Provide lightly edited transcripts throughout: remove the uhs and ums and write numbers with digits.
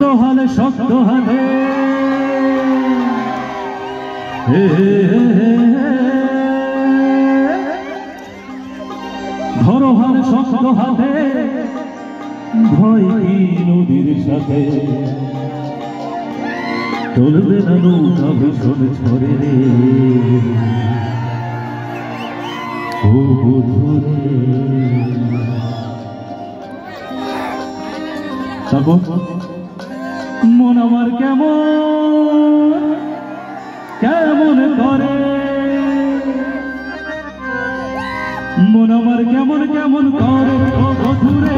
হালে শক্ত হাতে ধরো হালে শক্ত হাতে ভয় কি নদীর সাথে চলবে না নৌকা ভীষণ ঝরে রে ও বধুরে মন আমার কেমন কেমন করে মন আমার কেমন কেমন করে ও বধুরে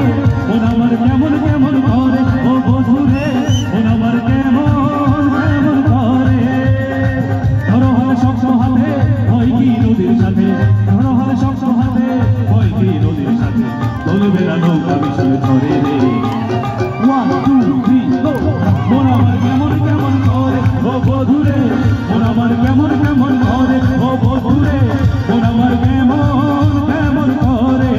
মন আমার কেমন কেমন করে ও বধুরে মন আমার কেমন কেমন করে ধরো হালে শক্ত হাতে ভয় কি নদীর সাথে ধরো হালে শক্ত হাতে ভয় কি নদীর সাথে চলবে না নৌকা ভীষণ ঝরে রে 1 2 3 go মন আমার কেমন কেমন করে ও বধুরে মন আমার কেমন কেমন করে ও বধুরে মন আমার কেমন কেমন করে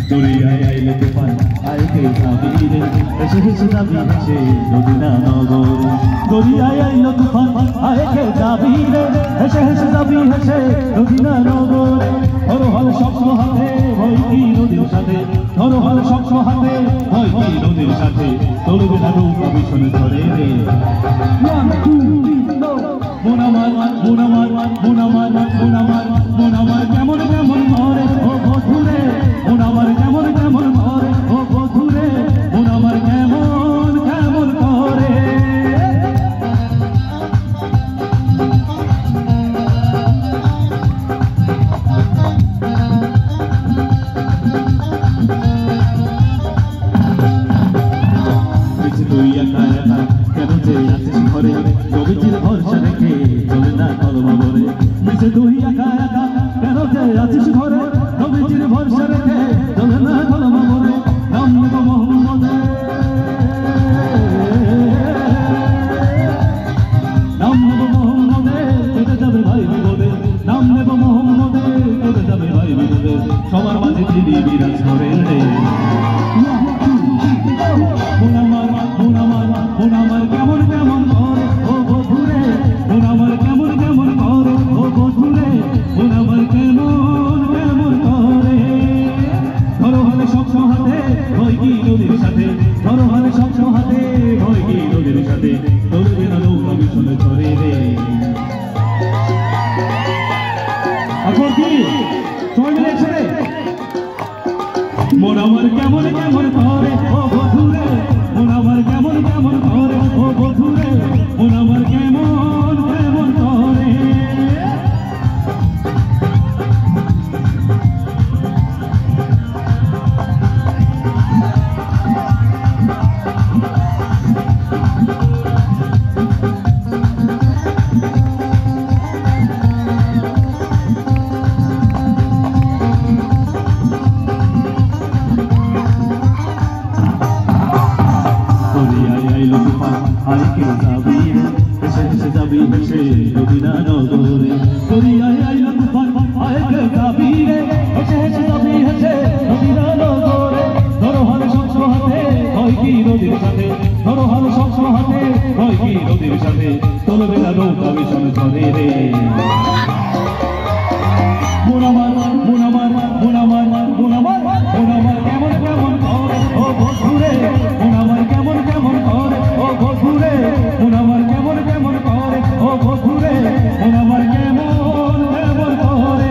দরিয়ায় আইলে তুফান আইকে যাবি রে এসে এসে যাবি হেসে নদীনা নগর দরিয়ায় আইলে তুফান আইকে যাবি রে এসে এসে যাবি হেসে নদীনা নগর ধরো হাল শক্ত হাতে ভয় কি নদীর সাথে ধরো হাল শক্ত হাতে ভয় কি নদীর সাথে চলবে না নৌকা ভীষণ ঝরে রে 1 2 3 go মন আমার মন আমার মন আমার মন আমার মন আমার কেমন কেমন করে ও বধুরে মন আমার কেমন কেমন করে ও বধুরে মন আমার কেমন কেমন করে তুই একা একা কেন যে আছিস ঘরে প্রকৃতির ভরসা রেখে চলে না কলমা ভরে নিচে তুই একা একা কেন যে আছিস ঘরে প্রকৃতির ভরসা রেখে চলে না কলমা ভরে নাম নেব মোহাম্মদে নাম নেব মোহাম্মদে কেটে যাবে ভাই বিপদে নাম নেব মোহাম্মদে কেটে যাবে ভাই বিপদে সবার মাঝে তিনি বিরাজ করেন রে মন আমার মন আমার মন আমার কেমন কেমন করে ও বধুরে মন আমার কেমন কেমন করে ও বধুরে মন আমার কেমন কেমন করে ধরো হালে শক্ত হাতে ভয় কি নদীর সাথে ধরো হালে শক্ত হাতে ভয় কি নদীর সাথে চলবে না নৌকা ভীষণ ঝরে রে এখন কি সবাই মিলে একসাথে মন আমার কেমন কেমন করে ও বধুরে মন আমার কেমন কেমন করে ও বধুরে মন আমার কেমন কেমন করে আইকে যাবি রে এসে এসে যাবি হেসে নদীনা নগরে দরিয়ায় আইলো তুফান আইকে যাবি রে এসে এসে যাবি হেসে নদীনা নগরে ধরো হালে শক্ত হাতে ভয় কি নদীর সাথে ধরো হালে শক্ত হাতে ভয় কি নদীর সাথে চলবে না নৌকা ভীষণ ঝরে রে মন আমার মন আমার মন আমার মন আমার মন আমার কেমন কেমন করে ও বধুরে মন আমার কেমন কেমন করে ও বধুরে মন আমার কেমন কেমন করে ও বধুরে মন আমার কেমন কেমন করে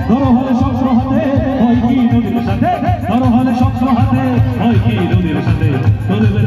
ধরো হালে শক্ত হাতে ভয় কি নদীর সাথে ধরো হালে শক্ত হাতে ভয় কি নদীর সাথে চলবে